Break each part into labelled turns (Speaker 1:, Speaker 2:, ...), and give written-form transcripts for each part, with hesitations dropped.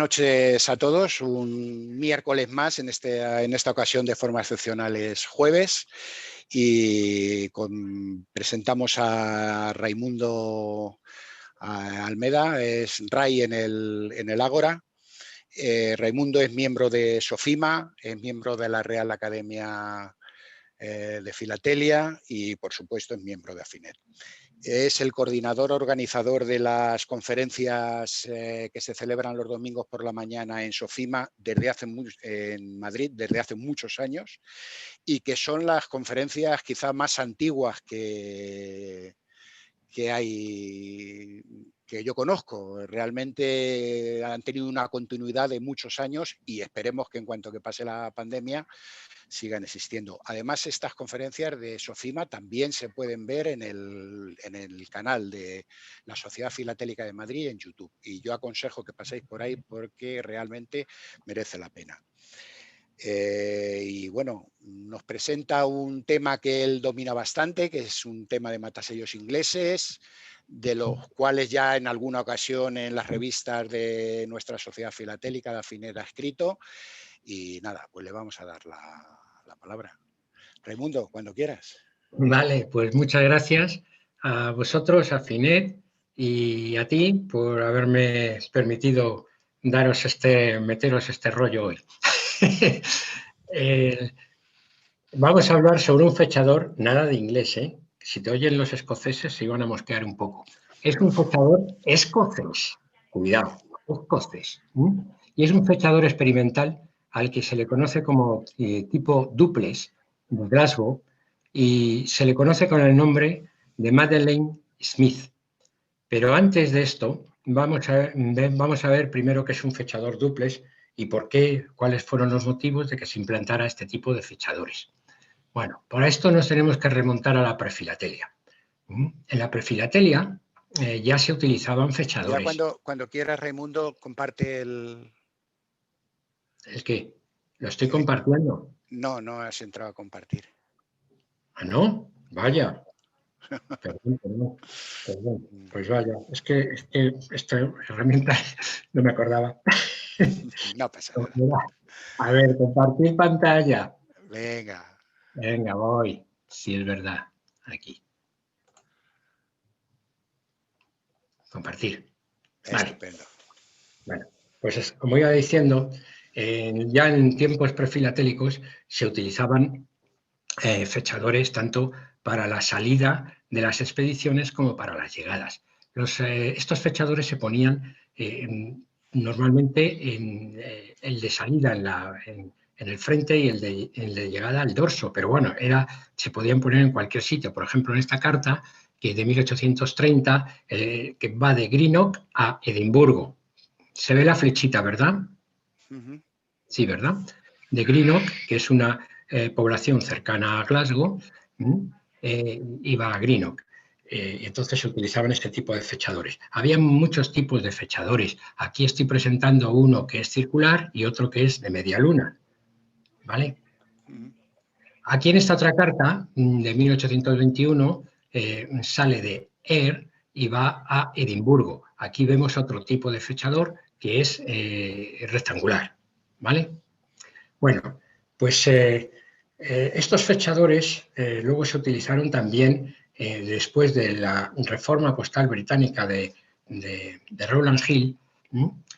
Speaker 1: Noches a todos, un miércoles más, en esta ocasión de forma excepcional es jueves, y presentamos a Raimundo Almeda, es Ray en el Ágora. Raimundo es miembro de SOFIMA, es miembro de la Real Academia de Filatelia y, por supuesto, es miembro de AFINET. Es el coordinador organizador de las conferencias que se celebran los domingos por la mañana en SOFIMA en Madrid desde hace muchos años, y que son las conferencias quizá más antiguas que hay, que yo conozco. Realmente han tenido una continuidad de muchos años y esperemos que en cuanto que pase la pandemia sigan existiendo. Además, estas conferencias de SOFIMA también se pueden ver en el canal de la Sociedad Filatélica de Madrid en YouTube, y yo aconsejo que paséis por ahí porque realmente merece la pena. Y bueno, nos presenta un tema que él domina bastante, que es un tema de matasellos ingleses, de los cuales ya en alguna ocasión en las revistas de nuestra Sociedad Filatélica de AFINET ha escrito. Y nada, pues le vamos a dar la palabra. Raimundo, cuando quieras.
Speaker 2: Vale, pues muchas gracias a vosotros, a AFINET, y a ti por haberme permitido meteros este rollo hoy. Vamos a hablar sobre un fechador, nada de inglés, ¿eh? Si te oyen los escoceses se iban a mosquear un poco. Es un fechador escocés, cuidado, escocés. Y es un fechador experimental al que se le conoce como tipo duplex de Glasgow, y se le conoce con el nombre de Madeleine Smith. Pero antes de esto, vamos a ver primero qué es un fechador duplex y cuáles fueron los motivos de que se implantara este tipo de fechadores. Bueno, para esto nos tenemos que remontar a la prefilatelia. En la prefilatelia ya se utilizaban fechadores.
Speaker 1: Ya cuando quieras, Raimundo, comparte el...
Speaker 2: ¿El qué? ¿Lo estoy compartiendo?
Speaker 1: No has entrado a compartir.
Speaker 2: ¿Ah, no? Vaya. Perdón. Pues vaya, es que esta herramienta no me acordaba.
Speaker 1: No pasa nada.
Speaker 2: A ver, compartir pantalla.
Speaker 1: Venga.
Speaker 2: Venga, voy. Sí, es verdad. Aquí. Compartir. Vale.
Speaker 1: Estupendo.
Speaker 2: Bueno, pues como iba diciendo, ya en tiempos prefilatélicos se utilizaban fechadores tanto para la salida de las expediciones como para las llegadas. Estos fechadores se ponían normalmente en el de salida en el frente y el de llegada al dorso, pero bueno, se podían poner en cualquier sitio. Por ejemplo, en esta carta, que de 1830, que va de Greenock a Edimburgo. Se ve la flechita, ¿verdad? Sí, ¿verdad? De Greenock, que es una población cercana a Glasgow, iba a Greenock. Entonces se utilizaban este tipo de fechadores. Había muchos tipos de fechadores. Aquí estoy presentando uno que es circular y otro que es de media luna. ¿Vale? Aquí en esta otra carta, de 1821, sale de Ayr y va a Edimburgo. Aquí vemos otro tipo de fechador que es rectangular. ¿Vale? Bueno, pues estos fechadores luego se utilizaron también después de la reforma postal británica de Rowland Hill,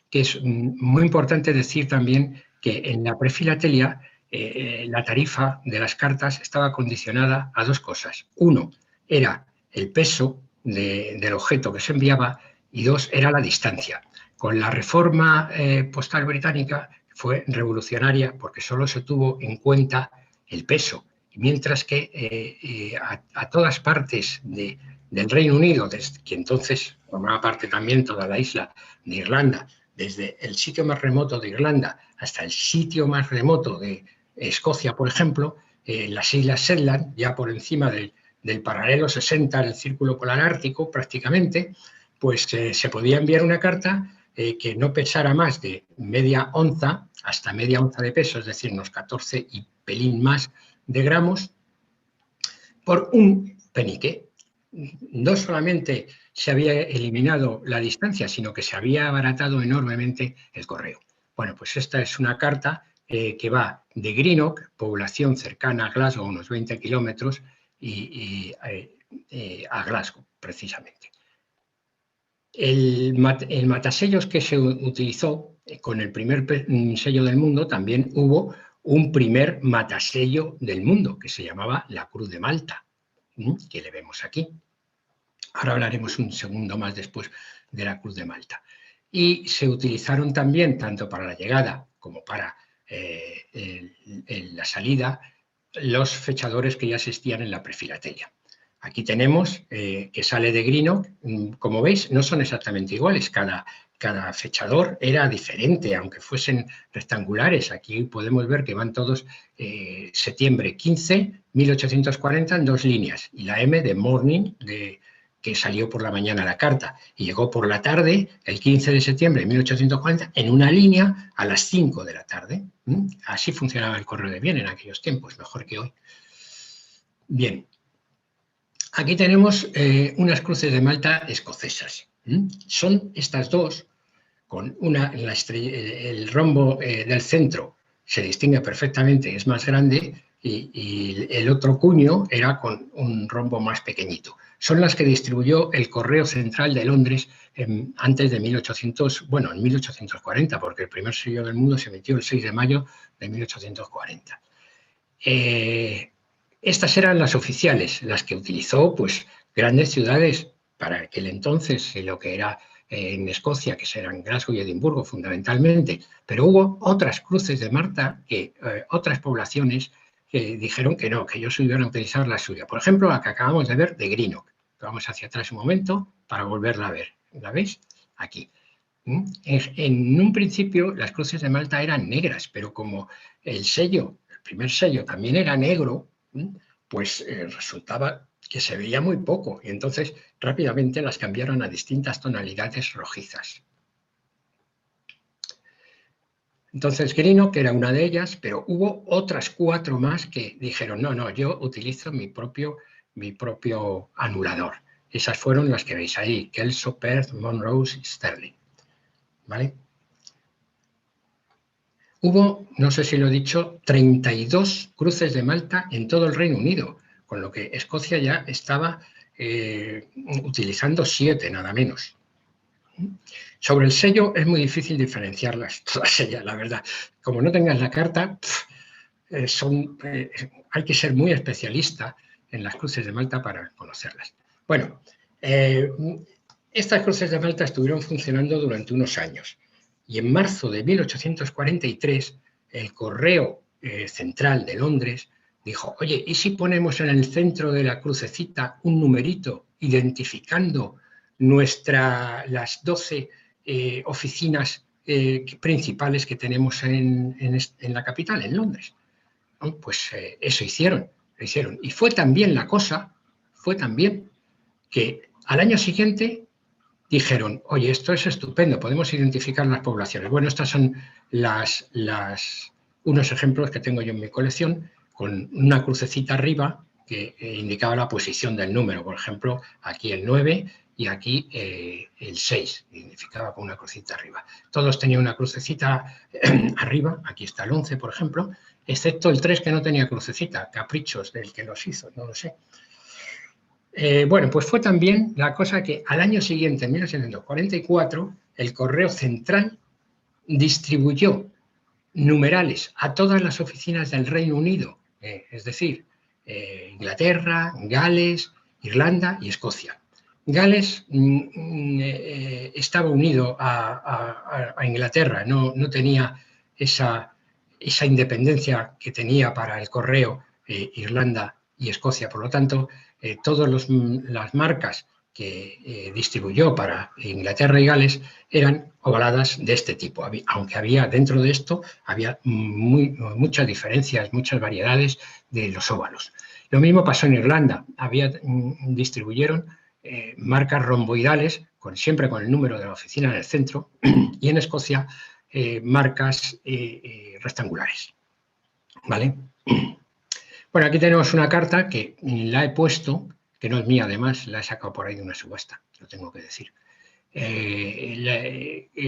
Speaker 2: que es muy importante decir también que en la prefilatelia la tarifa de las cartas estaba condicionada a dos cosas. Uno, era el peso del objeto que se enviaba, y dos, era la distancia. Con la reforma postal británica fue revolucionaria porque solo se tuvo en cuenta el peso, mientras que a todas partes del Reino Unido, que entonces formaba parte también toda la isla de Irlanda, desde el sitio más remoto de Irlanda hasta el sitio más remoto de Escocia, por ejemplo, las islas Shetland, ya por encima del paralelo 60 del círculo polar ártico prácticamente, pues se podía enviar una carta que no pesara más de media onza hasta media onza de peso, es decir, unos 14 y pelín más de gramos, por un penique. no solamente se había eliminado la distancia, sino que se había abaratado enormemente el correo. Bueno, pues esta es una carta que va de Greenock, población cercana a Glasgow, unos 20 kilómetros, a Glasgow, precisamente. El matasellos que se utilizó con el primer sello del mundo, también hubo un primer matasello del mundo, que se llamaba la Cruz de Malta, que le vemos aquí. Ahora hablaremos un segundo más después de la Cruz de Malta. Y se utilizaron también, tanto para la llegada como para la salida, los fechadores que ya existían en la prefilatelia. Aquí tenemos que sale de Greenock. Como veis, no son exactamente iguales. Cada fechador era diferente, aunque fuesen rectangulares. Aquí podemos ver que van todos septiembre 15, 1840 en 2 líneas. Y la M de morning, que salió por la mañana la carta y llegó por la tarde, el 15 de septiembre de 1840, en una línea a las 5 de la tarde. Así funcionaba el correo de bien en aquellos tiempos, mejor que hoy. Bien, aquí tenemos unas cruces de Malta escocesas. Son estas dos, con el rombo del centro se distingue perfectamente, es más grande, y el otro cuño era con un rombo más pequeñito. Son las que distribuyó el Correo Central de Londres antes de en 1840, porque el primer sello del mundo se emitió el 6 de mayo de 1840. Estas eran las oficiales, las que utilizó pues grandes ciudades para aquel entonces, lo que era en Escocia, que eran Glasgow y Edimburgo fundamentalmente, pero hubo otras cruces de Malta, otras poblaciones que dijeron que no, que ellos iban a utilizar la suya. Por ejemplo, la que acabamos de ver de Greenock. Vamos hacia atrás un momento para volverla a ver. ¿La veis? Aquí. En un principio las cruces de Malta eran negras, pero como el primer sello también era negro, pues resultaba que se veía muy poco, y entonces rápidamente las cambiaron a distintas tonalidades rojizas. Entonces Greenock era una de ellas, pero hubo otras 4 más que dijeron, no, yo utilizo mi propio anulador. Esas fueron las que veis ahí, Kelso, Perth, Monrose y Stirling. ¿Vale? Hubo, no sé si lo he dicho, 32 cruces de Malta en todo el Reino Unido, con lo que Escocia ya estaba utilizando 7, nada menos. Sobre el sello es muy difícil diferenciarlas, todas ellas, la verdad. Como no tengas la carta, hay que ser muy especialista en las cruces de Malta para conocerlas. Bueno, estas cruces de Malta estuvieron funcionando durante unos años. Y en marzo de 1843, el Correo Central de Londres dijo, oye, ¿y si ponemos en el centro de la crucecita un numerito identificando las 12 oficinas principales que tenemos en la capital, en Londres? ¿No? Pues eso hicieron. Y fue también que al año siguiente dijeron, oye, esto es estupendo, podemos identificar las poblaciones. Bueno, estas son unos ejemplos que tengo yo en mi colección, con una crucecita arriba que indicaba la posición del número. Por ejemplo, aquí el 9 y aquí el 6, identificaba con una crucita arriba. Todos tenían una crucecita arriba, aquí está el 11, por ejemplo, excepto el 3 que no tenía crucecita, caprichos del que los hizo, no lo sé. Bueno, pues fue también la cosa que al año siguiente, en 1844, el Correo Central distribuyó numerales a todas las oficinas del Reino Unido, es decir, Inglaterra, Gales, Irlanda y Escocia. Gales estaba unido a Inglaterra, no tenía esa independencia que tenía para el correo Irlanda y Escocia. Por lo tanto, todas las marcas que distribuyó para Inglaterra y Gales eran ovaladas de este tipo, aunque había dentro de esto muchas diferencias, muchas variedades de los óvalos. Lo mismo pasó en Irlanda, distribuyeron marcas romboidales, siempre con el número de la oficina en el centro, y en Escocia marcas rectangulares. ¿Vale? Bueno, aquí tenemos una carta que la he puesto, que no es mía además, la he sacado por ahí de una subasta, lo tengo que decir.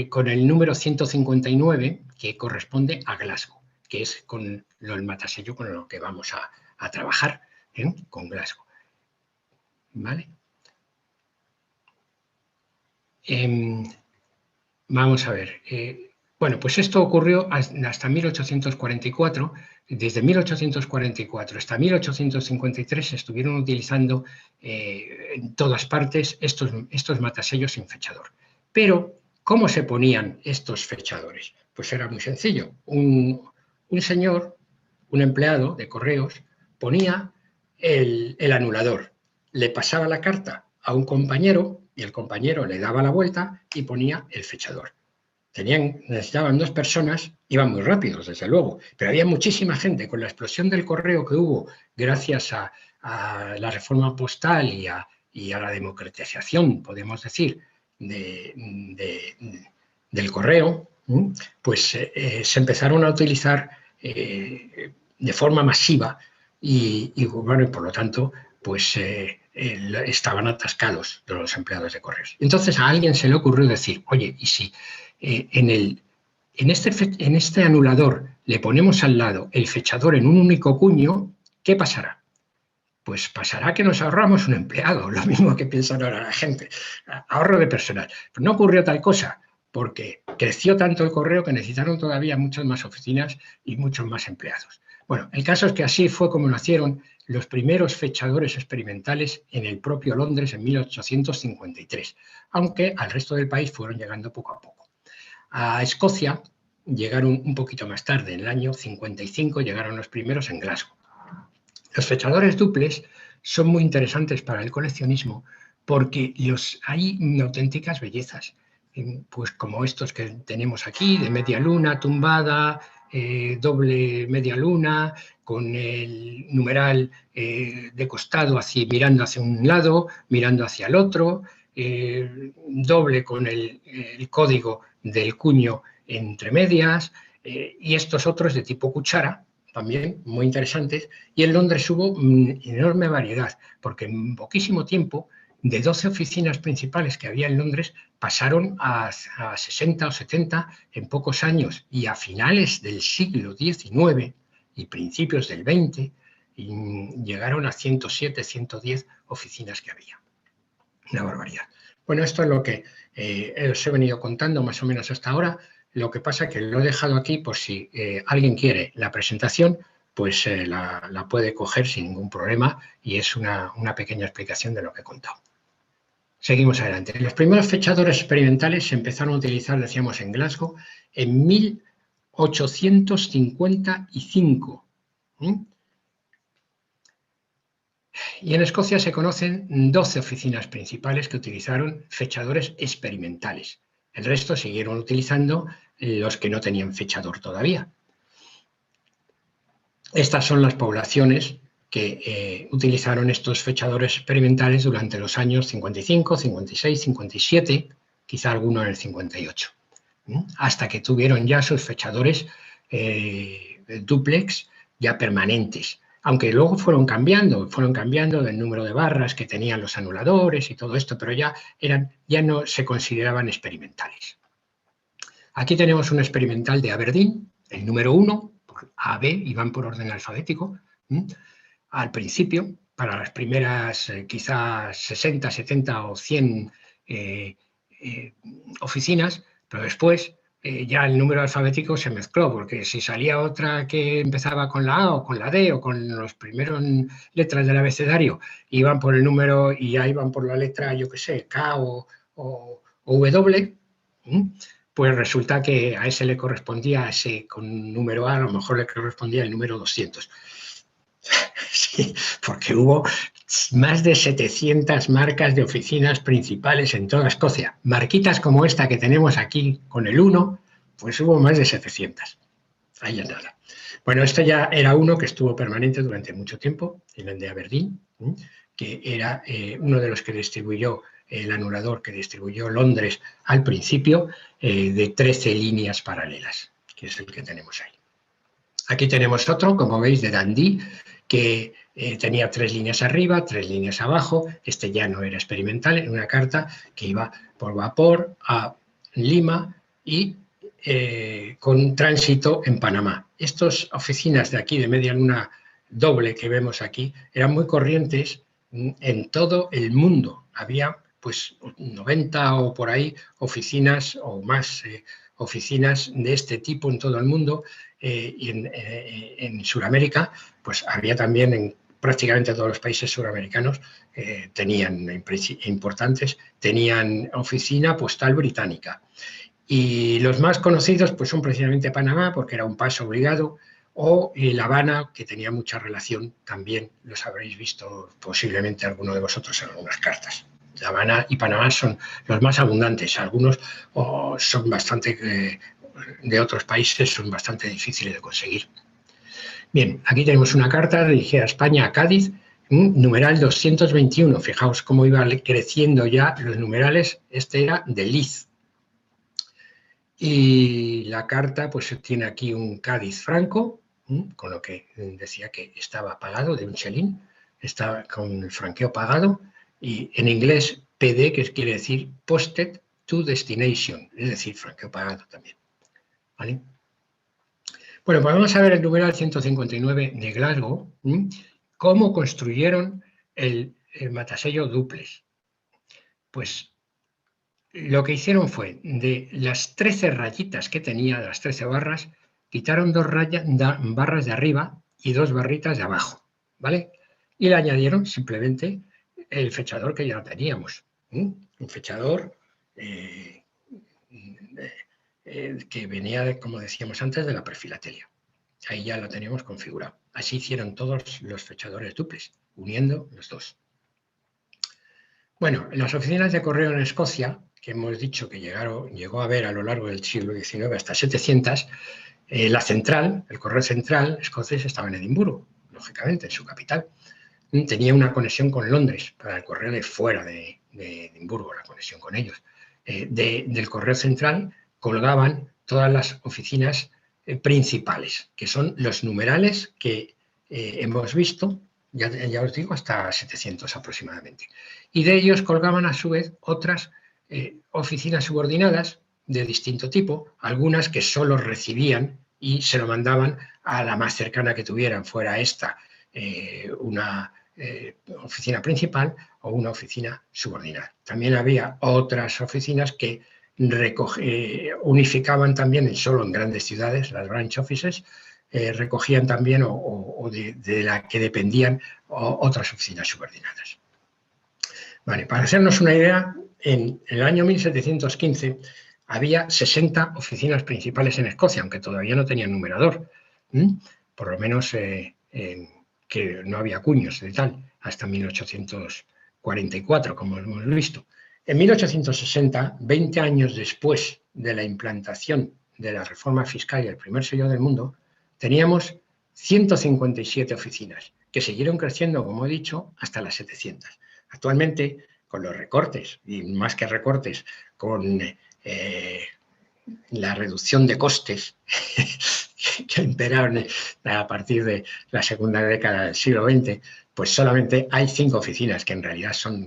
Speaker 2: Con el número 159, que corresponde a Glasgow, que es con el matasello con lo que vamos a trabajar, con Glasgow. ¿Vale? Vamos a ver. Bueno, pues esto ocurrió hasta 1844. Desde 1844 hasta 1853 se estuvieron utilizando en todas partes estos matasellos sin fechador. Pero, ¿cómo se ponían estos fechadores? Pues era muy sencillo. Un señor, un empleado de correos, ponía el anulador, le pasaba la carta a un compañero y el compañero le daba la vuelta y ponía el fechador. Necesitaban 2 personas, iban muy rápidos, desde luego, pero había muchísima gente. Con la explosión del correo que hubo gracias a la reforma postal y a la democratización, podemos decir, del correo, pues se empezaron a utilizar de forma masiva y bueno, y por lo tanto, pues estaban atascados los empleados de correos. Entonces a alguien se le ocurrió decir, oye, ¿y si en este anulador le ponemos al lado el fechador en un único cuño, ¿qué pasará? Pues pasará que nos ahorramos un empleado, lo mismo que piensan ahora la gente, ahorro de personal. Pero no ocurrió tal cosa, porque creció tanto el correo que necesitaron todavía muchas más oficinas y muchos más empleados. Bueno, el caso es que así fue como nacieron los primeros fechadores experimentales en el propio Londres en 1853, aunque al resto del país fueron llegando poco a poco. A Escocia llegaron un poquito más tarde, en el año 55 llegaron los primeros en Glasgow. Los fechadores duples son muy interesantes para el coleccionismo porque hay auténticas bellezas, pues como estos que tenemos aquí, de media luna tumbada, doble media luna, con el numeral de costado mirando hacia un lado, mirando hacia el otro, doble con el código del cuño entre medias, y estos otros de tipo cuchara, también muy interesantes, y en Londres hubo enorme variedad, porque en poquísimo tiempo, de 12 oficinas principales que había en Londres, pasaron a 60 o 70 en pocos años, y a finales del siglo XIX y principios del XX, llegaron a 107, 110 oficinas que había. Una barbaridad. Bueno, esto es lo que os he venido contando más o menos hasta ahora. Lo que pasa es que lo he dejado aquí por si alguien quiere la presentación, pues la puede coger sin ningún problema y es una pequeña explicación de lo que he contado. Seguimos adelante. Los primeros fechadores experimentales se empezaron a utilizar, decíamos, en Glasgow en 1855. Y en Escocia se conocen 12 oficinas principales que utilizaron fechadores experimentales. El resto siguieron utilizando los que no tenían fechador todavía. Estas son las poblaciones que utilizaron estos fechadores experimentales durante los años 55, 56, 57, quizá alguno en el 58, hasta que tuvieron ya sus fechadores dúplex ya permanentes. Aunque luego fueron cambiando del número de barras que tenían los anuladores y todo esto, pero ya no se consideraban experimentales. Aquí tenemos un experimental de Aberdeen, el número 1, por A, B, y van por orden alfabético. Al principio, para las primeras quizás 60, 70 o 100 oficinas, pero después ya el número alfabético se mezcló, porque si salía otra que empezaba con la A o con la D o con los primeros letras del abecedario, iban por el número y ya iban por la letra, yo qué sé, K o W, pues resulta que a ese le correspondía, con número A lo mejor le correspondía el número 200. Sí, porque hubo más de 700 marcas de oficinas principales en toda Escocia. Marquitas como esta que tenemos aquí con el 1, pues hubo más de 700. Ahí ya nada. Bueno, este ya era uno que estuvo permanente durante mucho tiempo, el de Aberdeen, que era uno de los que distribuyó el anulador que distribuyó Londres al principio, de 13 líneas paralelas, que es el que tenemos ahí. Aquí tenemos otro, como veis, de Dundee, que tenía 3 líneas arriba, 3 líneas abajo. Este ya no era experimental, era una carta que iba por vapor a Lima y con tránsito en Panamá. Estas oficinas de aquí, de media luna doble que vemos aquí, eran muy corrientes en todo el mundo. Había pues 90 o por ahí oficinas o más oficinas de este tipo en todo el mundo, y en Sudamérica pues había también en prácticamente todos los países suramericanos, importantes, tenían oficina postal británica. Y los más conocidos pues son precisamente Panamá, porque era un paso obligado, o La Habana, que tenía mucha relación, también los habréis visto posiblemente alguno de vosotros en algunas cartas. La Habana y Panamá son los más abundantes, algunos son bastante, de otros países son bastante difíciles de conseguir. Bien, aquí tenemos una carta dirigida a España, a Cádiz, numeral 221. Fijaos cómo iba creciendo ya los numerales. Este era de Liz. Y la carta pues tiene aquí un Cádiz franco, con lo que decía que estaba pagado, de un chelín, estaba con el franqueo pagado, y en inglés PD, que quiere decir Posted to Destination, es decir, franqueo pagado también. ¿Vale? Bueno, pues vamos a ver el numeral 159 de Glasgow, cómo construyeron el matasello dúplex. Pues lo que hicieron fue, de las 13 rayitas que tenía, de las 13 barras, quitaron 2 barras de arriba y 2 barritas de abajo, ¿vale? Y le añadieron simplemente el fechador que ya teníamos, un fechador que venía, como decíamos antes, de la prefilatelia. Ahí ya lo teníamos configurado. Así hicieron todos los fechadores duples, uniendo los dos. Bueno, las oficinas de correo en Escocia, que hemos dicho que llegó a haber a lo largo del siglo XIX hasta 700, la central, el correo central escocés estaba en Edimburgo, lógicamente, en su capital. Tenía una conexión con Londres para el correo de fuera de Edimburgo, la conexión con ellos. Del correo central colgaban todas las oficinas principales, que son los numerales que hemos visto, ya os digo, hasta 700 aproximadamente. Y de ellos colgaban a su vez otras oficinas subordinadas de distinto tipo, algunas que solo recibían y se lo mandaban a la más cercana que tuvieran, fuera esta una oficina principal o una oficina subordinada. También había otras oficinas que unificaban también solo en grandes ciudades, las branch offices, recogían también o de la que dependían otras oficinas subordinadas. Vale, para hacernos una idea, en el año 1715 había 60 oficinas principales en Escocia, aunque todavía no tenían numerador, por lo menos que no había cuños de tal, hasta 1844, como hemos visto. En 1860, 20 años después de la implantación de la reforma fiscal y el primer sello del mundo, teníamos 157 oficinas, que siguieron creciendo, como he dicho, hasta las 700. Actualmente, con los recortes, y más que recortes, con la reducción de costes que imperaron a partir de la segunda década del siglo XX, pues solamente hay 5 oficinas, que en realidad son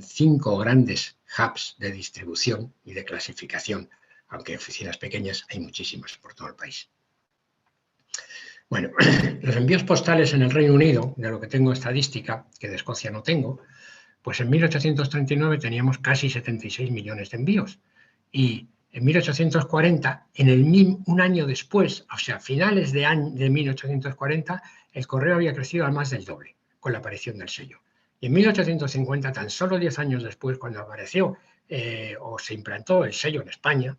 Speaker 2: 5 grandes hubs de distribución y de clasificación, aunque oficinas pequeñas hay muchísimas por todo el país. Bueno, los envíos postales en el Reino Unido, de lo que tengo estadística, que de Escocia no tengo, pues en 1839 teníamos casi 76 millones de envíos. Y en 1840, un año después, o sea, finales de 1840, el correo había crecido a más del doble, con la aparición del sello. Y en 1850, tan solo 10 años después, cuando apareció o se implantó el sello en España,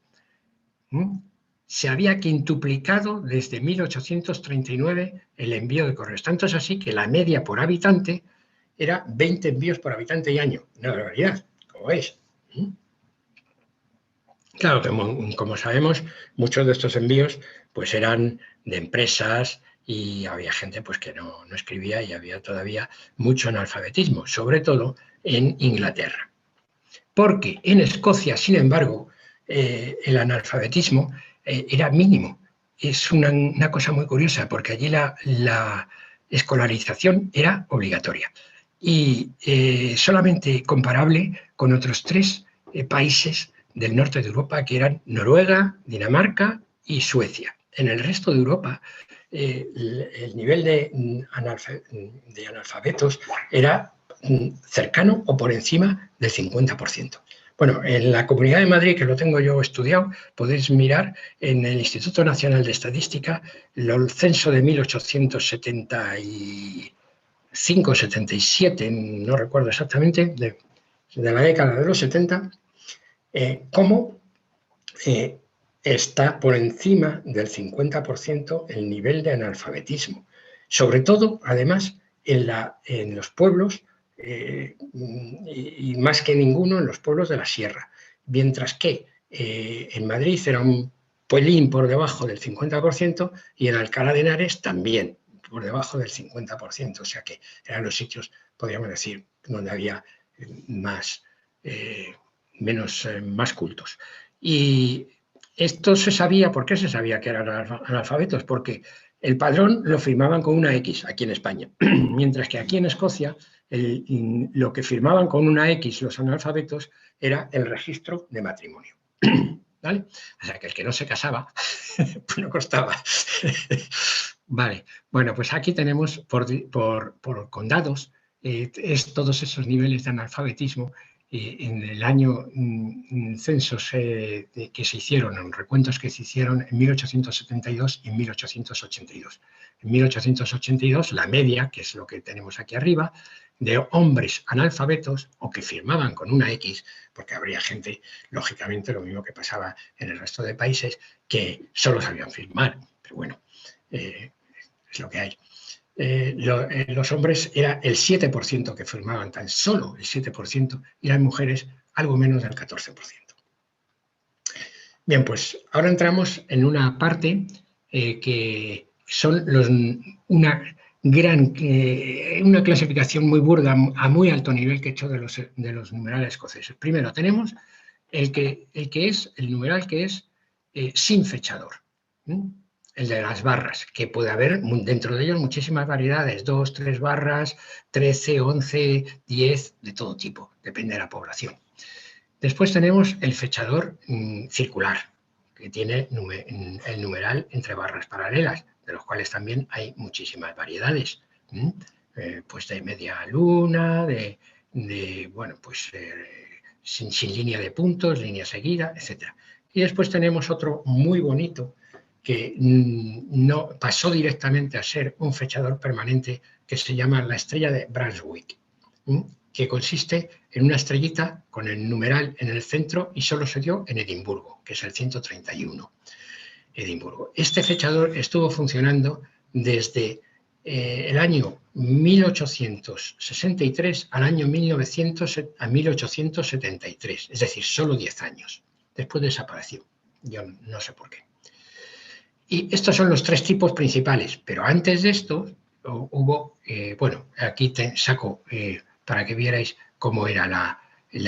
Speaker 2: se había quintuplicado desde 1839 el envío de correos. Tanto es así que la media por habitante era 20 envíos por habitante y año. Una barbaridad, como veis. Claro, como sabemos, muchos de estos envíos pues eran de empresas y había gente pues que no escribía, y había todavía mucho analfabetismo, sobre todo en Inglaterra. Porque en Escocia, sin embargo, el analfabetismo era mínimo. Es una cosa muy curiosa, porque allí la escolarización era obligatoria y solamente comparable con otros 3 países del norte de Europa, que eran Noruega, Dinamarca y Suecia. En el resto de Europa, el nivel de analfabetos era cercano o por encima del 50%. Bueno, en la Comunidad de Madrid, que lo tengo yo estudiado, podéis mirar en el Instituto Nacional de Estadística el censo de 1875-77, no recuerdo exactamente, de la década de los 70, cómo está por encima del 50% el nivel de analfabetismo. Sobre todo, además, en los pueblos, y más que ninguno en los pueblos de la sierra. Mientras que en Madrid era un pelín por debajo del 50% y en Alcalá de Henares también por debajo del 50%. O sea que eran los sitios, podríamos decir, donde había más cultos. Y esto se sabía. ¿Por qué se sabía que eran analfabetos? Porque el padrón lo firmaban con una X aquí en España, mientras que aquí en Escocia lo que firmaban con una X los analfabetos era el registro de matrimonio. ¿Vale? O sea que el que no se casaba pues no costaba. Vale, bueno, pues aquí tenemos por condados todos esos niveles de analfabetismo. En el año censos que se hicieron, en recuentos que se hicieron en 1872 y 1882. En 1882, la media, que es lo que tenemos aquí arriba, de hombres analfabetos o que firmaban con una X, porque habría gente, lógicamente, lo mismo que pasaba en el resto de países, que solo sabían firmar. Pero bueno, es lo que hay. Los hombres era el 7% que firmaban, tan solo el 7%, y las mujeres algo menos del 14%. Bien, pues ahora entramos en una parte que son una clasificación muy burda, a muy alto nivel, que he hecho de los numerales escoceses. Primero tenemos el numeral que es sin fechador. El de las barras, que puede haber dentro de ellos muchísimas variedades, 2, 3 barras, 13, 11, 10, de todo tipo, depende de la población. Después tenemos el fechador circular, que tiene el numeral entre barras paralelas, de los cuales también hay muchísimas variedades, pues de media luna, sin línea de puntos, línea seguida, etc. Y después tenemos otro muy bonito, que no pasó directamente a ser un fechador permanente, que se llama la estrella de Brunswick, que consiste en una estrellita con el numeral en el centro y solo se dio en Edimburgo, que es el 131. Edimburgo. Este fechador estuvo funcionando desde el año 1863 al año 1873, es decir, solo 10 años. Después desapareció. Yo no sé por qué. Y estos son los 3 tipos principales, pero antes de esto hubo, aquí saco para que vierais cómo era la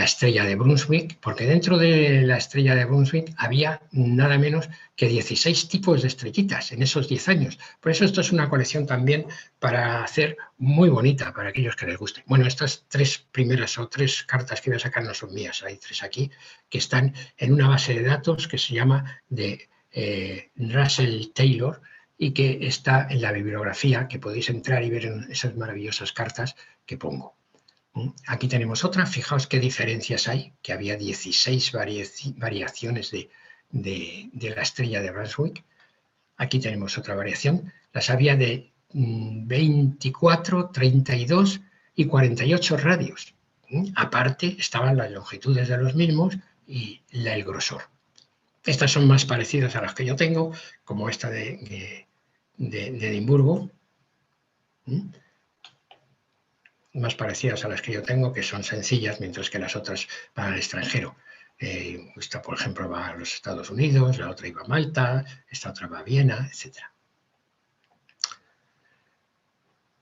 Speaker 2: estrella de Brunswick, porque dentro de la estrella de Brunswick había nada menos que 16 tipos de estrellitas en esos 10 años. Por eso esto es una colección también para hacer muy bonita para aquellos que les guste. Bueno, estas 3 primeras o 3 cartas que voy a sacar no son mías, hay 3 aquí, que están en una base de datos que se llama de Russell Taylor, y que está en la bibliografía, que podéis entrar y ver en esas maravillosas cartas que pongo. Aquí tenemos otra, fijaos qué diferencias hay, que había 16 variaciones de la estrella de Brunswick. Aquí tenemos otra variación, las había de 24, 32 y 48 radios. Aparte estaban las longitudes de los mismos y el grosor. Estas son más parecidas a las que yo tengo, como esta de Edimburgo, más parecidas a las que yo tengo, que son sencillas, mientras que las otras van al extranjero. Esta, por ejemplo, va a los Estados Unidos, la otra iba a Malta, esta otra va a Viena, etc.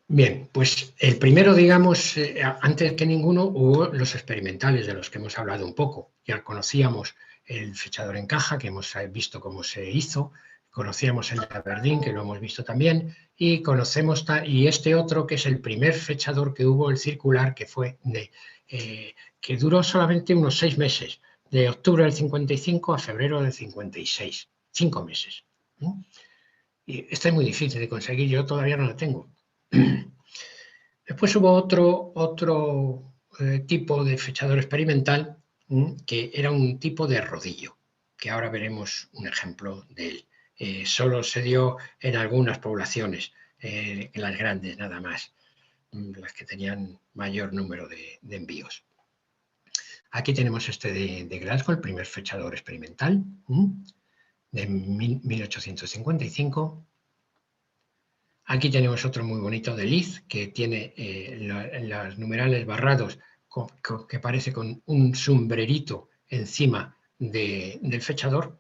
Speaker 2: Bien, pues el primero, digamos, antes que ninguno, hubo los experimentales, de los que hemos hablado un poco. Ya conocíamos el fechador en caja, que hemos visto cómo se hizo, conocíamos el de Aberdeen, que lo hemos visto también, y conocemos y este otro que es el primer fechador que hubo, el circular, que fue que duró solamente unos 6 meses, de octubre del 55 a febrero del 56, 5 meses. Y este es muy difícil de conseguir, yo todavía no lo tengo. Después hubo otro tipo de fechador experimental, que era un tipo de rodillo, que ahora veremos un ejemplo de él. Solo se dio en algunas poblaciones, en las grandes nada más, las que tenían mayor número de envíos. Aquí tenemos este de Glasgow, el primer fechador experimental, de 1855. Aquí tenemos otro muy bonito de Leith, que tiene los numerales barrados, que parece con un sombrerito encima del fechador.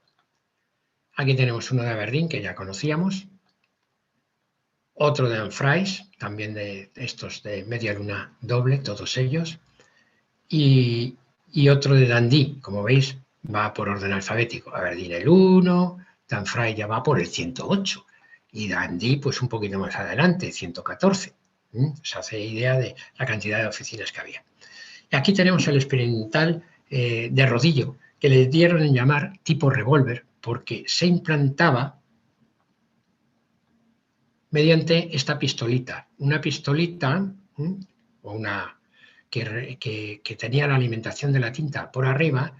Speaker 2: Aquí tenemos uno de Aberdeen, que ya conocíamos. Otro de Anne Fries, también de estos de media luna doble, todos ellos. Y otro de Dundee, como veis, va por orden alfabético. Aberdeen el 1, Dan Fry ya va por el 108 y Dundee pues un poquito más adelante, 114. Se hace idea de la cantidad de oficinas que había. Y aquí tenemos el experimental de rodillo, que le dieron en llamar tipo revólver, porque se implantaba mediante esta pistolita. Una pistolita o una que tenía la alimentación de la tinta por arriba,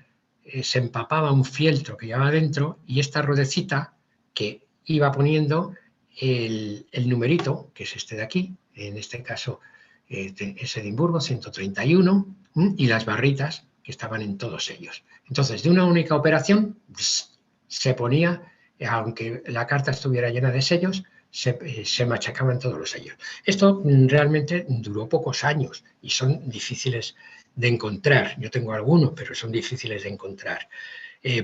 Speaker 2: se empapaba un fieltro que llevaba dentro y esta ruedecita que iba poniendo el numerito, que es este de aquí, en este caso es Edimburgo 131, y las barritas que estaban en todos ellos. Entonces, de una única operación se ponía, aunque la carta estuviera llena de sellos, se machacaban todos los sellos. Esto realmente duró pocos años y son difíciles de encontrar. Yo tengo algunos, pero son difíciles de encontrar.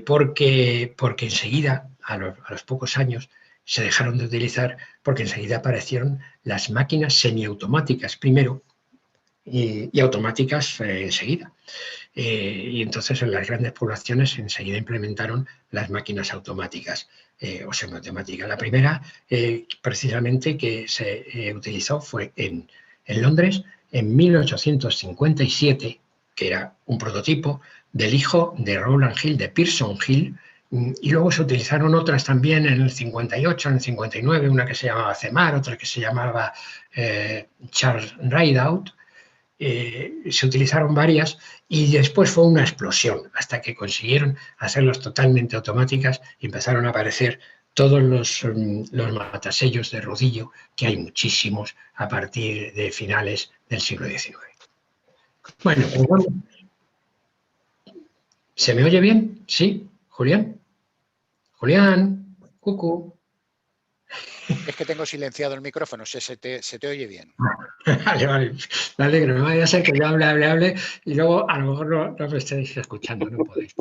Speaker 2: Porque enseguida, a los pocos años, se dejaron de utilizar porque enseguida aparecieron las máquinas semiautomáticas primero y automáticas enseguida. Y entonces en las grandes poblaciones enseguida implementaron las máquinas automáticas o semiautomáticas. La primera precisamente que se utilizó fue en Londres en 1857, que era un prototipo del hijo de Rowland Hill, de Pearson Hill, y luego se utilizaron otras también en el 58, en el 59, una que se llamaba CEMAR, otra que se llamaba Charles Rideout. Se utilizaron varias y después fue una explosión hasta que consiguieron hacerlas totalmente automáticas y empezaron a aparecer todos los matasellos de rodillo, que hay muchísimos a partir de finales del siglo XIX. Bueno, pues vamos. ¿Se me oye bien? ¿Sí? ¿Julián? Julián, cucu.
Speaker 1: Es que tengo silenciado el micrófono, se te oye bien.
Speaker 2: Vale, me alegro, no vaya a ser que yo hable y luego a lo mejor no me estéis escuchando, no podéis.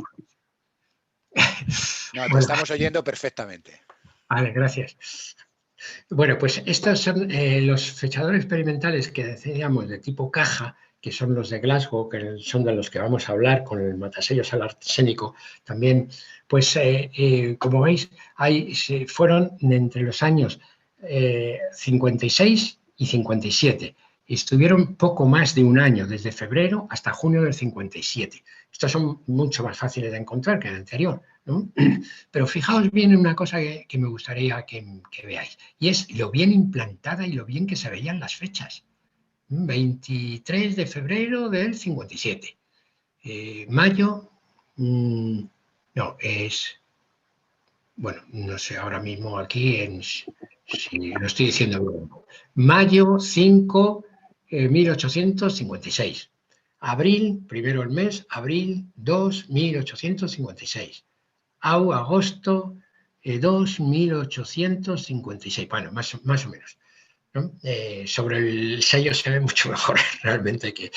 Speaker 1: No, te estamos oyendo perfectamente.
Speaker 2: Vale, gracias. Bueno, pues estos son los fechadores experimentales que decíamos de tipo caja, que son los de Glasgow, que son de los que vamos a hablar con el matasellos al arsénico también. Pues como veis, fueron entre los años 56 y 57. Y estuvieron poco más de un año, desde febrero hasta junio del 57. Estos son mucho más fáciles de encontrar que el anterior, ¿no? Pero fijaos bien en una cosa que me gustaría que veáis, y es lo bien implantada y lo bien que se veían las fechas. 23 de febrero del 57. Mayo, no, es, bueno, no sé, ahora mismo aquí, si lo estoy diciendo bien. Mayo 5, 1856. Abril, primero el mes, abril 2, 1856. Agosto 2, 1856. Bueno, más o menos, ¿no? Sobre el sello se ve mucho mejor realmente que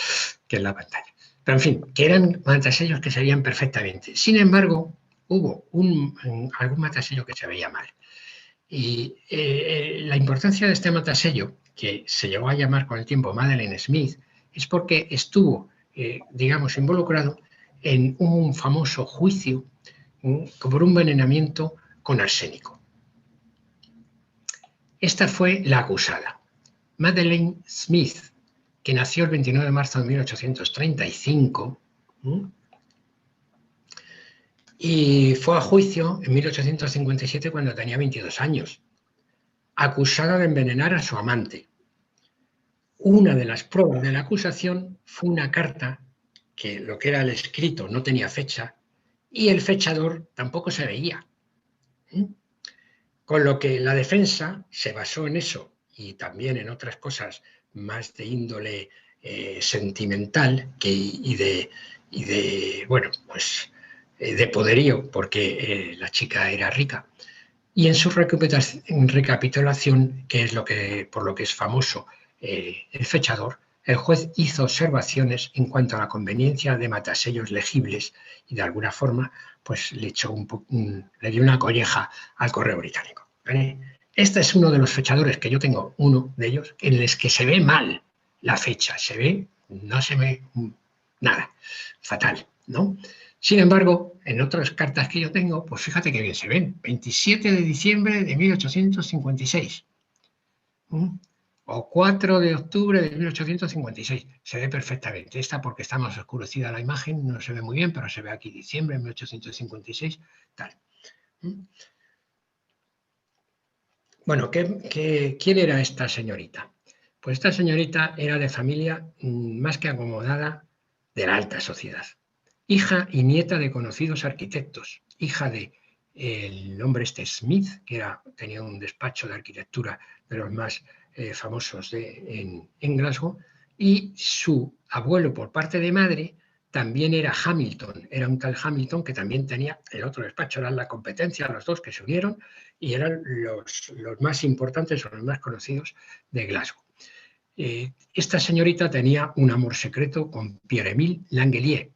Speaker 2: en la pantalla. Pero en fin, que eran matasellos que se veían perfectamente. Sin embargo, hubo algún matasello que se veía mal. Y la importancia de este matasello, que se llegó a llamar con el tiempo Madeleine Smith, es porque estuvo, digamos, involucrado en un famoso juicio por un envenenamiento con arsénico. Esta fue la acusada, Madeleine Smith, que nació el 29 de marzo de 1835 y fue a juicio en 1857 cuando tenía 22 años, acusada de envenenar a su amante. Una de las pruebas de la acusación fue una carta que lo que era el escrito no tenía fecha y el fechador tampoco se veía. Con lo que la defensa se basó en eso y también en otras cosas más de índole sentimental y de bueno, pues de poderío, porque la chica era rica. Y en su recapitulación, que es por lo que es famoso el fechador, el juez hizo observaciones en cuanto a la conveniencia de matasellos legibles y de alguna forma pues le dio una colleja al correo británico. ¿Vale? Este es uno de los fechadores que yo tengo, uno de ellos, en los que se ve mal la fecha, no se ve nada, fatal, ¿no? Sin embargo, en otras cartas que yo tengo, pues fíjate que bien se ven. 27 de diciembre de 1856. O 4 de octubre de 1856. Se ve perfectamente. Esta porque está más oscurecida la imagen, no se ve muy bien, pero se ve aquí diciembre de 1856. Tal. Bueno, ¿quién era esta señorita? Pues esta señorita era de familia más que acomodada de la alta sociedad. Hija y nieta de conocidos arquitectos, hija de el hombre Smith, que tenía un despacho de arquitectura de los más famosos en Glasgow, y su abuelo por parte de madre también era Hamilton, era un tal Hamilton que también tenía el otro despacho, eran la competencia, los dos que se unieron y eran los más importantes o los más conocidos de Glasgow. Esta señorita tenía un amor secreto con Pierre-Émile Langelier,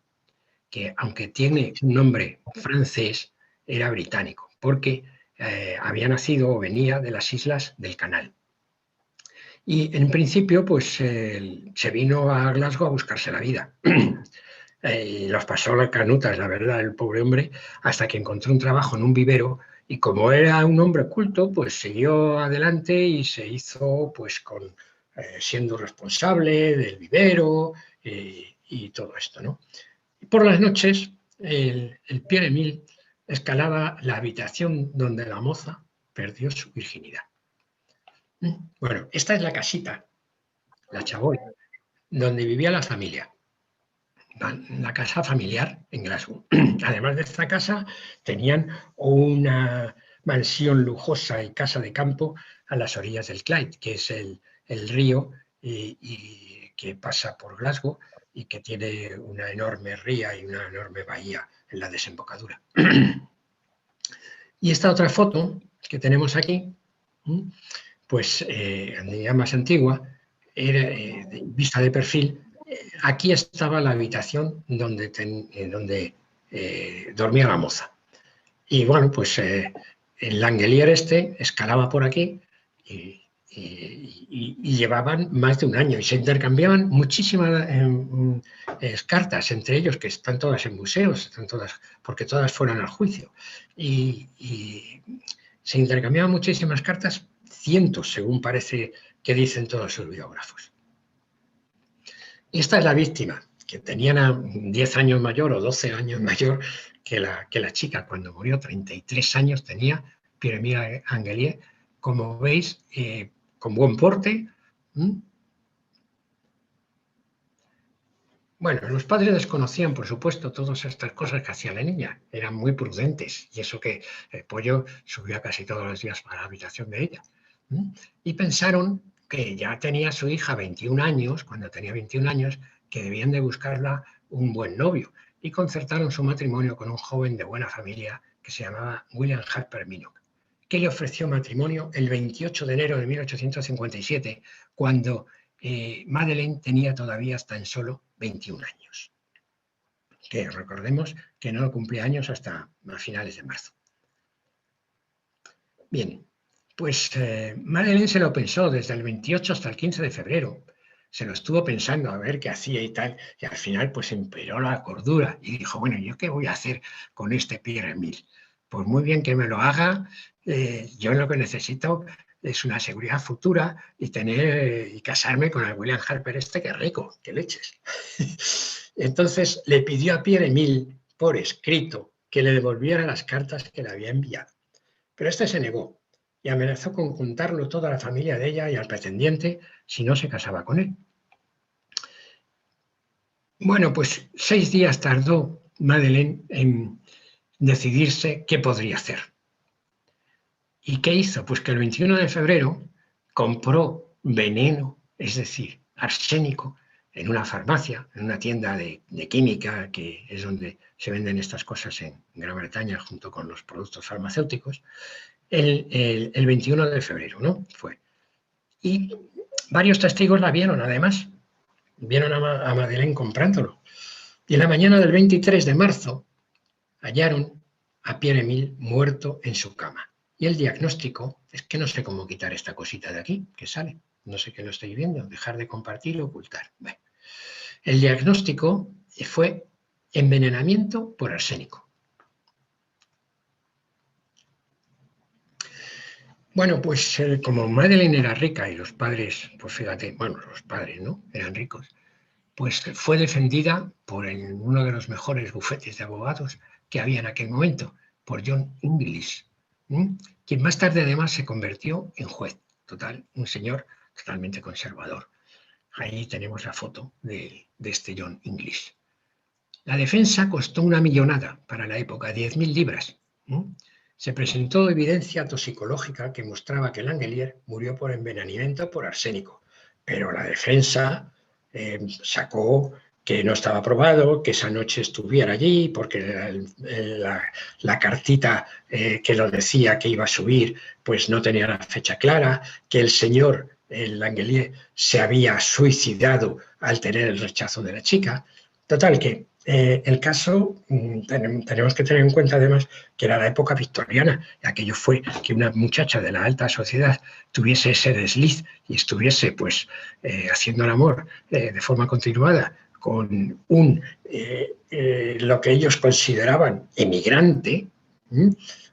Speaker 2: que aunque tiene un nombre francés, era británico, porque había nacido o venía de las islas del Canal. Y en principio, pues se vino a Glasgow a buscarse la vida. Y los pasó las canutas, la verdad, el pobre hombre, hasta que encontró un trabajo en un vivero y como era un hombre culto, pues siguió adelante y se hizo pues siendo responsable del vivero y todo esto, ¿no? Y por las noches, el Pierre-Émile escalaba la habitación donde la moza perdió su virginidad. Bueno, esta es la casita, la Chaboy, donde vivía la familia. La casa familiar en Glasgow. Además de esta casa, tenían una mansión lujosa y casa de campo a las orillas del Clyde, que es el río y que pasa por Glasgow y que tiene una enorme ría y una enorme bahía en la desembocadura. Y esta otra foto que tenemos aquí, pues ya más antigua, era vista de perfil. Aquí estaba la habitación donde dormía la moza. Y bueno, pues el Langelier escalaba por aquí y llevaban más de un año y se intercambiaban muchísimas cartas, entre ellos que están todas en museos, porque todas fueron al juicio. Y se intercambiaban muchísimas cartas, cientos, según parece que dicen todos sus biógrafos. Y esta es la víctima, que tenía 10 años mayor o 12 años mayor que la chica. Cuando murió, 33 años tenía Pierre-Émile Langelier, como veis, con buen porte. Bueno, los padres desconocían, por supuesto, todas estas cosas que hacía la niña. Eran muy prudentes, y eso que el pollo subía casi todos los días para la habitación de ella. Y pensaron que ya tenía su hija 21 años, cuando tenía 21 años, que debían de buscarla un buen novio, y concertaron su matrimonio con un joven de buena familia que se llamaba William Harper Minnock, que le ofreció matrimonio el 28 de enero de 1857, cuando Madeleine tenía todavía tan solo 21 años. Que recordemos que no cumplía años hasta a finales de marzo. Bien, pues Madeleine se lo pensó desde el 28 hasta el 15 de febrero. Se lo estuvo pensando a ver qué hacía y tal, y al final pues emperó la cordura y dijo, bueno, ¿yo qué voy a hacer con este Pierre-Émile? Pues muy bien que me lo haga, yo lo que necesito es una seguridad futura y casarme con el William Harper este, que rico, que leches. Entonces le pidió a Pierre-Emile por escrito que le devolviera las cartas que le había enviado. Pero este se negó y amenazó con contarlo todo a la familia de ella y al pretendiente si no se casaba con él. Bueno, pues 6 días tardó Madeleine en decidirse qué podría hacer. ¿Y qué hizo? Pues que el 21 de febrero compró veneno, es decir, arsénico, en una farmacia, en una tienda de química, que es donde se venden estas cosas en Gran Bretaña junto con los productos farmacéuticos, el 21 de febrero, ¿no? Fue. Y varios testigos la vieron, además. Vieron a Madeleine comprándolo. Y en la mañana del 23 de marzo hallaron a Pierre-Emile muerto en su cama. Y el diagnóstico, es que no sé cómo quitar esta cosita de aquí, que sale. No sé qué lo estáis viendo. Dejar de compartir y ocultar. Bueno, el diagnóstico fue envenenamiento por arsénico. Bueno, pues como Madeleine era rica y los padres, pues fíjate, bueno, los padres, ¿no? Eran ricos. Pues fue defendida por uno de los mejores bufetes de abogados que había en aquel momento, por John Inglis, quien más tarde además se convirtió en juez, total, un señor totalmente conservador. Ahí tenemos la foto de este John Inglis. La defensa costó una millonada para la época, 10.000 libras. Se presentó evidencia toxicológica que mostraba que Langelier murió por envenenamiento por arsénico, pero la defensa sacó que no estaba probado, que esa noche estuviera allí, porque la cartita que lo decía que iba a subir, pues no tenía la fecha clara, que el señor Langelier se había suicidado al tener el rechazo de la chica. Total, que el caso, tenemos que tener en cuenta además que era la época victoriana, y aquello fue que una muchacha de la alta sociedad tuviese ese desliz y estuviese pues haciendo el amor de forma continuada con lo que ellos consideraban emigrante,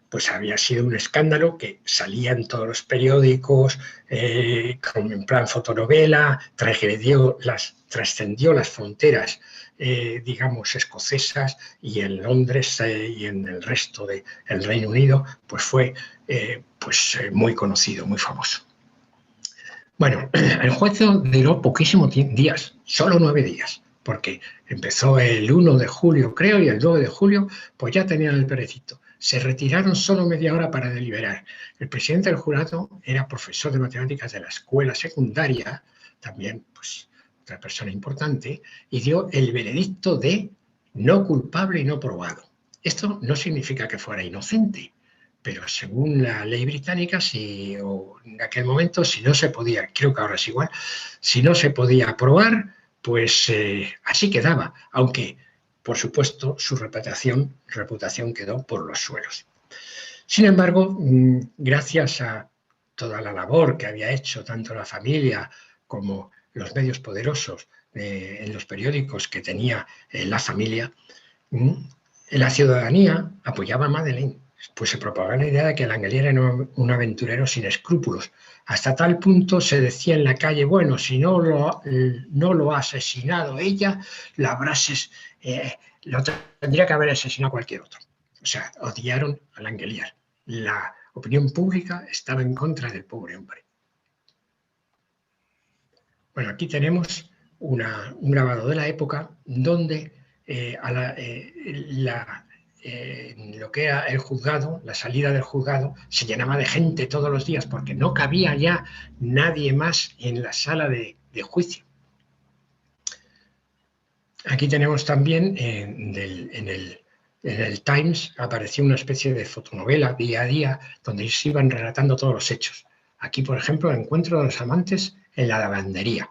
Speaker 2: pues había sido un escándalo que salía en todos los periódicos, en plan fotonovela, trascendió las fronteras, digamos, escocesas, y en Londres y en el resto del Reino Unido, pues fue muy conocido, muy famoso. Bueno, el juicio duró poquísimos días, solo 9 días, porque empezó el 1 de julio, creo, y el 9 de julio, pues ya tenían el veredicto. Se retiraron solo media hora para deliberar. El presidente del jurado era profesor de matemáticas de la escuela secundaria, también pues otra persona importante, y dio el veredicto de no culpable y no probado. Esto no significa que fuera inocente, pero según la ley británica, en aquel momento, si no se podía, creo que ahora es igual, si no se podía probar, pues así quedaba, aunque, por supuesto, su reputación quedó por los suelos. Sin embargo, gracias a toda la labor que había hecho tanto la familia como los medios poderosos en los periódicos que tenía la familia, la ciudadanía apoyaba a Madeleine. Pues se propagaba la idea de que Langelier era un aventurero sin escrúpulos. Hasta tal punto se decía en la calle, bueno, si no lo ha asesinado ella, lo tendría que haber asesinado cualquier otro. O sea, odiaron a Langelier. La opinión pública estaba en contra del pobre hombre. Bueno, aquí tenemos un grabado de la época donde lo que era el juzgado, la salida del juzgado, se llenaba de gente todos los días porque no cabía ya nadie más en la sala de juicio. Aquí tenemos también en el Times apareció una especie de fotonovela día a día donde se iban relatando todos los hechos. Aquí, por ejemplo, el encuentro de los amantes en la lavandería.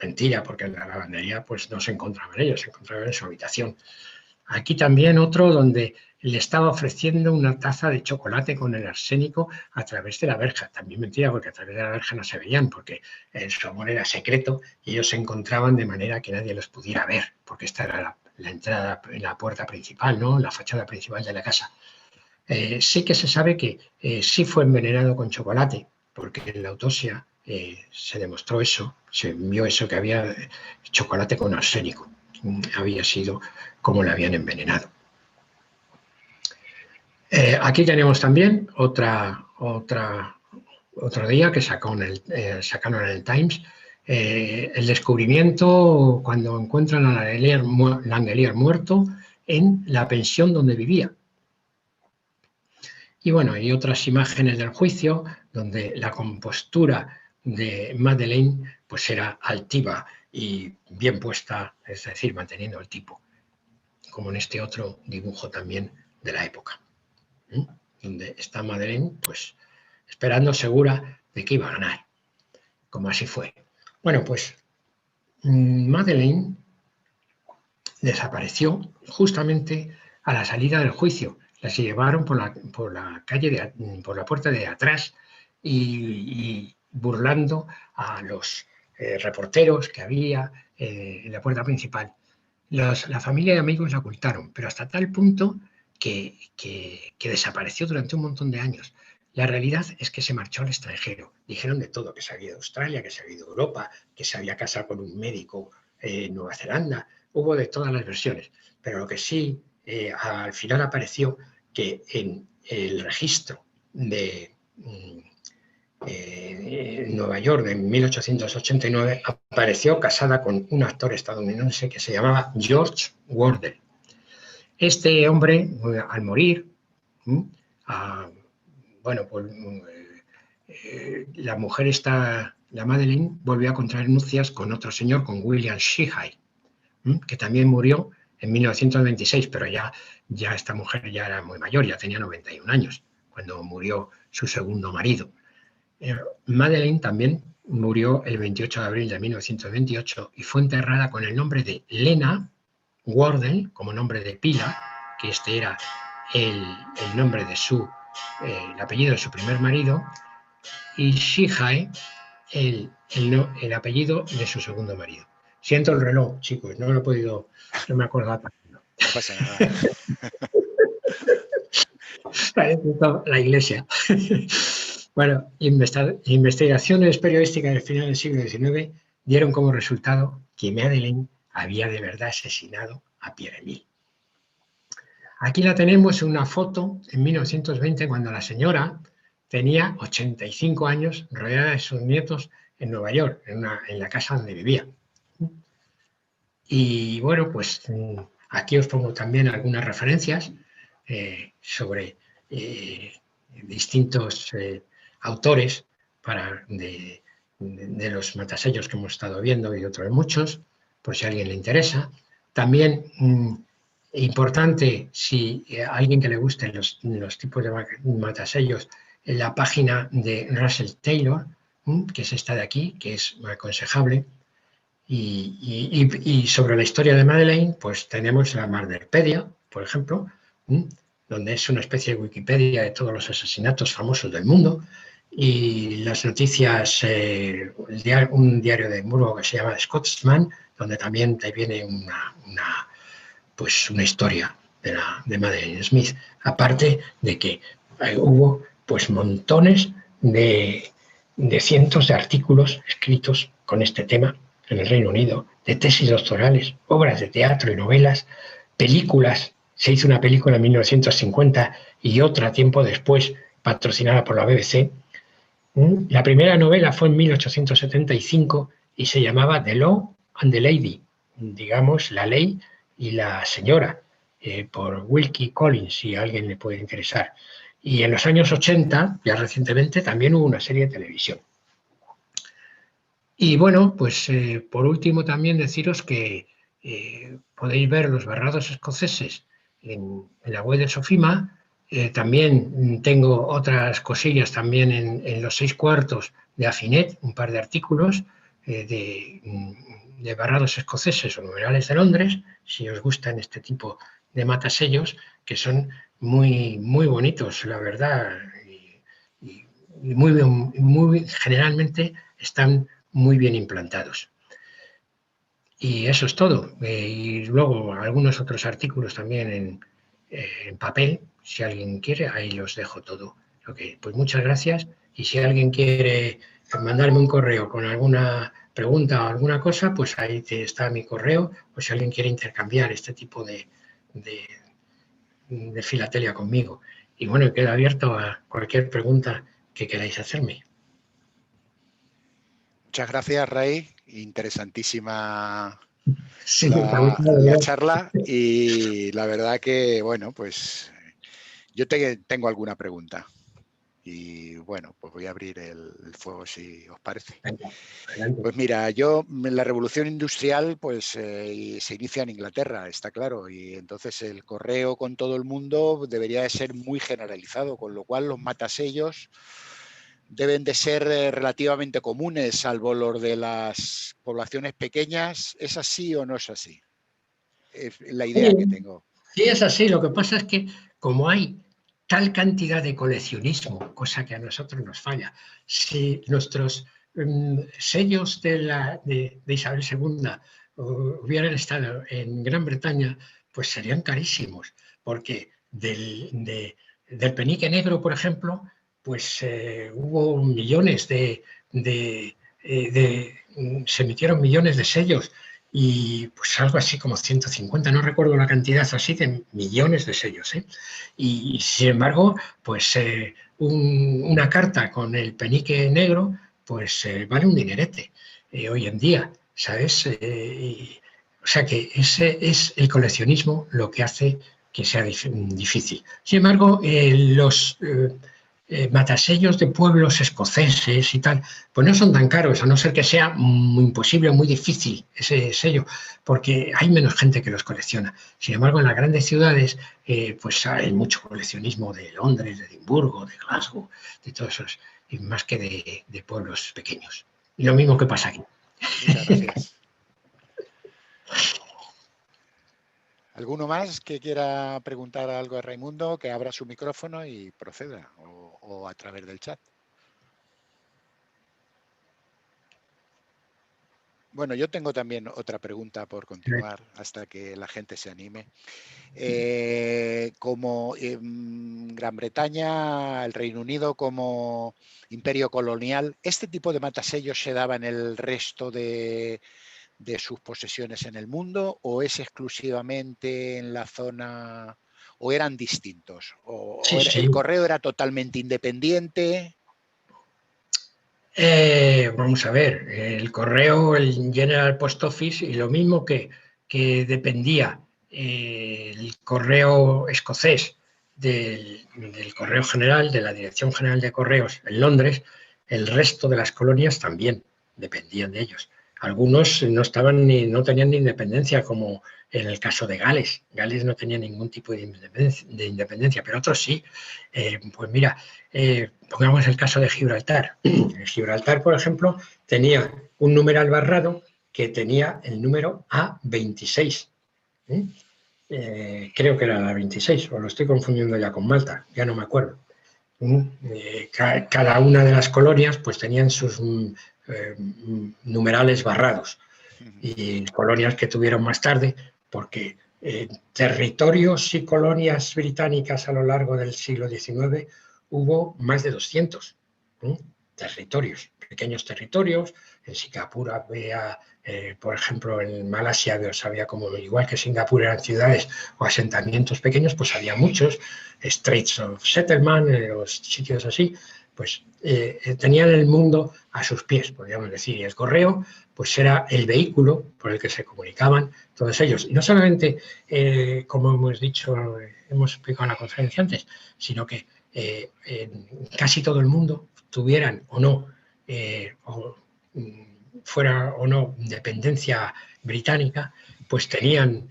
Speaker 2: Mentira, porque en la lavandería pues no se encontraban ellos, se encontraban en su habitación. Aquí también otro donde le estaba ofreciendo una taza de chocolate con el arsénico a través de la verja. También mentira, porque a través de la verja no se veían, porque su amor era secreto y ellos se encontraban de manera que nadie los pudiera ver, porque esta era la entrada en la puerta principal, ¿no? La fachada principal de la casa. Sí que se sabe que sí fue envenenado con chocolate, porque en la autopsia se demostró eso, se vio eso, que había chocolate con arsénico. Había sido como le habían envenenado. Aquí tenemos también otro día que sacaron en el Times, el descubrimiento cuando encuentran a Langelier muerto en la pensión donde vivía. Y bueno, hay otras imágenes del juicio donde la compostura de Madeleine pues era altiva y bien puesta, es decir, manteniendo el tipo, como en este otro dibujo también de la época, donde está Madeleine pues esperando segura de que iba a ganar, como así fue. Bueno, pues Madeleine desapareció justamente a la salida del juicio. Las llevaron por la calle, por la puerta de atrás y burlando a los reporteros que había en la puerta principal. La familia y amigos la ocultaron, pero hasta tal punto que desapareció durante un montón de años. La realidad es que se marchó al extranjero. Dijeron de todo, que se había ido a Australia, que se había ido a Europa, que se había casado con un médico en Nueva Zelanda. Hubo de todas las versiones, pero lo que sí al final apareció que en el registro de Nueva York de 1889 apareció casada con un actor estadounidense que se llamaba George Wardell. Este hombre, al morir, bueno, pues la mujer la Madeleine, volvió a contraer nupcias con otro señor, con William Sheehy, que también murió en 1926, pero ya esta mujer ya era muy mayor, ya tenía 91 años, cuando murió su segundo marido. Madeleine también murió el 28 de abril de 1928 y fue enterrada con el nombre de Lena Wardell, como nombre de pila, que este era el nombre de el apellido de su primer marido, y Sheehy, el apellido de su segundo marido. Siento el reloj, chicos, no lo he podido, no me acordaba.
Speaker 1: No pasa nada.
Speaker 2: La iglesia. Bueno, investigaciones periodísticas del final del siglo XIX dieron como resultado que Madeleine había de verdad asesinado a Pierre-Émile. Aquí la tenemos en una foto en 1920, cuando la señora tenía 85 años, rodeada de sus nietos en Nueva York, en la casa donde vivía. Y bueno, pues aquí os pongo también algunas referencias sobre distintos autores de los matasellos que hemos estado viendo y otros muchos, por si a alguien le interesa. También importante, si a alguien que le gusten los tipos de matasellos, en la página de Russell Taylor, que es esta de aquí, que es aconsejable. Y sobre la historia de Madeleine, pues tenemos la Murderpedia, por ejemplo, donde es una especie de Wikipedia de todos los asesinatos famosos del mundo, y las noticias, un diario de Edimburgo que se llama Scotsman, donde también te viene una historia de Madeleine Smith, aparte de que hubo pues montones de cientos de artículos escritos con este tema en el Reino Unido, de tesis doctorales, obras de teatro y novelas, películas. Se hizo una película en 1950 y otra tiempo después, patrocinada por la BBC. La primera novela fue en 1875 y se llamaba The Law and the Lady, digamos, la ley y la señora, por Wilkie Collins, si a alguien le puede interesar. Y en los años 80, ya recientemente, también hubo una serie de televisión. Y bueno, pues por último también deciros que podéis ver los barrados escoceses en la web de Sofima. También tengo otras cosillas también en los 6 cuartos de Afinet, un par de artículos de barrados escoceses o numerales de Londres, si os gustan este tipo de matasellos, que son muy, muy bonitos, la verdad, y muy generalmente están muy bien implantados. Y eso es todo. Y luego algunos otros artículos también en papel, si alguien quiere, ahí los dejo todo. Pues muchas gracias y si alguien quiere mandarme un correo con alguna pregunta o alguna cosa, pues ahí está mi correo, o si alguien quiere intercambiar este tipo de filatelia conmigo. Y bueno, quedo abierto a cualquier pregunta que queráis hacerme.
Speaker 1: Muchas gracias, Ray. Interesantísima
Speaker 2: Sí,
Speaker 1: la charla, y la verdad que, bueno, pues yo tengo alguna pregunta. Y bueno, pues voy a abrir el fuego si os parece.
Speaker 2: Adelante.
Speaker 1: Pues mira, la revolución industrial pues se inicia en Inglaterra, está claro, y entonces el correo con todo el mundo debería de ser muy generalizado, con lo cual los matasellos deben de ser relativamente comunes, salvo los de las poblaciones pequeñas. ¿Es así o no es así? Es la idea que tengo.
Speaker 2: Sí, es así. Lo que pasa es que como hay tal cantidad de coleccionismo, cosa que a nosotros nos falla, si nuestros sellos de Isabel II hubieran estado en Gran Bretaña, pues serían carísimos, porque del penique negro, por ejemplo, pues hubo millones se emitieron millones de sellos, y pues algo así como 150, no recuerdo la cantidad así, de millones de sellos, ¿eh? Y sin embargo, pues una carta con el penique negro, pues vale un dinerete hoy en día, ¿sabes? O sea que ese es el coleccionismo lo que hace que sea difícil. Sin embargo, los matasellos de pueblos escoceses y tal, pues no son tan caros, a no ser que sea muy imposible o muy difícil ese sello, porque hay menos gente que los colecciona. Sin embargo, en las grandes ciudades, pues hay mucho coleccionismo de Londres, de Edimburgo, de Glasgow, de todos esos, y más que de pueblos pequeños. Y lo mismo que pasa aquí.
Speaker 1: Muchas gracias. ¿Alguno más que quiera preguntar algo a Raimundo? Que abra su micrófono y proceda, o a través del chat. Bueno, yo tengo también otra pregunta por continuar hasta que la gente se anime. Como Gran Bretaña, el Reino Unido como imperio colonial, ¿este tipo de matasellos se daba en el resto de sus posesiones en el mundo, o es exclusivamente en la zona, o eran distintos?
Speaker 2: Sí, sí.
Speaker 1: ¿El correo era totalmente independiente?
Speaker 2: Vamos a ver, el correo, el General Post Office, y lo mismo que dependía el correo escocés del correo general, de la Dirección General de Correos en Londres, el resto de las colonias también dependían de ellos. Algunos no tenían ni independencia, como en el caso de Gales. Gales no tenía ningún tipo de independencia, pero otros sí. Pues mira, pongamos el caso de Gibraltar. Gibraltar, por ejemplo, tenía un numeral barrado que tenía el número A26. Creo que era la 26, o lo estoy confundiendo ya con Malta, ya no me acuerdo. Cada una de las colonias pues tenían sus numerales barrados, y colonias que tuvieron más tarde, porque territorios y colonias británicas a lo largo del siglo XIX hubo más de 200 territorios, pequeños territorios. En Singapur había, por ejemplo, en Malasia había, como igual que Singapur eran ciudades o asentamientos pequeños, pues había muchos, Straits of Settlement, los sitios así, pues tenían el mundo a sus pies, podríamos decir, y el correo pues era el vehículo por el que se comunicaban todos ellos. Y no solamente, como hemos dicho, hemos explicado en la conferencia antes, sino que casi todo el mundo, tuvieran o no, fuera o no dependencia británica, pues tenían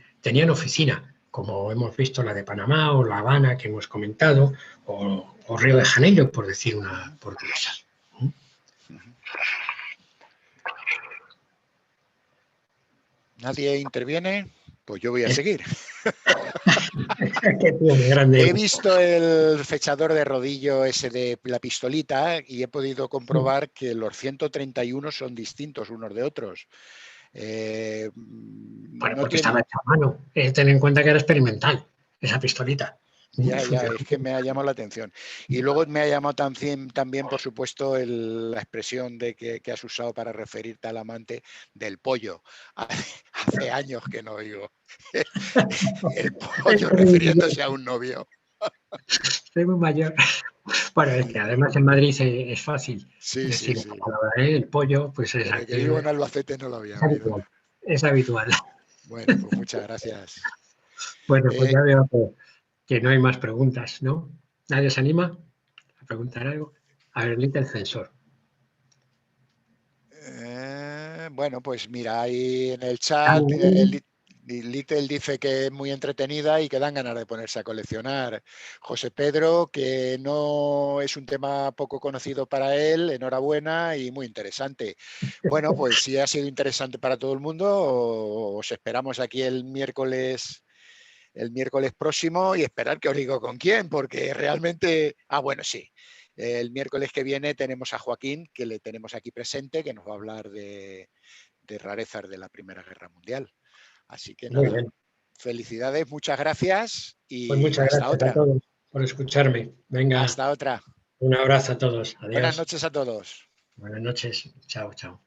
Speaker 2: oficina, como hemos visto la de Panamá o La Habana que hemos comentado, o Río de Janeiro, por decir una portuguesa.
Speaker 1: ¿Nadie interviene? Pues yo voy a seguir. He visto el fechador de rodillo ese de la pistolita y he podido comprobar que los 131 son distintos unos de otros.
Speaker 2: Bueno, porque estaba hecha a mano. Ten en cuenta que era experimental, esa pistolita.
Speaker 1: Ya, es que me ha llamado la atención. Y luego me ha llamado también por supuesto, la expresión que has usado para referirte al amante del pollo. Hace años que no oigo el pollo refiriéndose a un novio.
Speaker 2: Soy muy mayor. Bueno, es que además en Madrid es fácil
Speaker 1: Sí, sí,
Speaker 2: decir esta
Speaker 1: sí.
Speaker 2: palabra, ¿eh? El pollo, pues
Speaker 1: Desde que vivo en Albacete no lo había
Speaker 2: es
Speaker 1: oído.
Speaker 2: habitual. Es habitual.
Speaker 1: Bueno, pues muchas gracias.
Speaker 2: Bueno, pues
Speaker 1: Eh,
Speaker 2: ya veo que no hay más preguntas, ¿no? ¿Nadie se anima a preguntar algo? A ver, el censor.
Speaker 1: bueno, pues mira, ahí en el chat
Speaker 2: Alguien,
Speaker 1: Little dice que es muy entretenida y que dan ganas de ponerse a coleccionar. José Pedro, que no es un tema poco conocido para él, enhorabuena y muy interesante. Bueno, pues si ha sido interesante para todo el mundo, os esperamos aquí el miércoles próximo y esperar que os digo con quién, porque realmente, bueno, sí. El miércoles que viene tenemos a Joaquín, que le tenemos aquí presente, que nos va a hablar de rarezas de la Primera Guerra Mundial. Así que
Speaker 2: muy
Speaker 1: nada,
Speaker 2: bien.
Speaker 1: felicidades, muchas gracias
Speaker 2: Pues
Speaker 1: y
Speaker 2: muchas
Speaker 1: hasta
Speaker 2: gracias a
Speaker 1: otra.
Speaker 2: todos por escucharme. Venga,
Speaker 1: Hasta otra.
Speaker 2: un abrazo a todos.
Speaker 1: Buenas
Speaker 2: Adiós.
Speaker 1: noches a todos.
Speaker 2: Buenas noches. Chao, chao.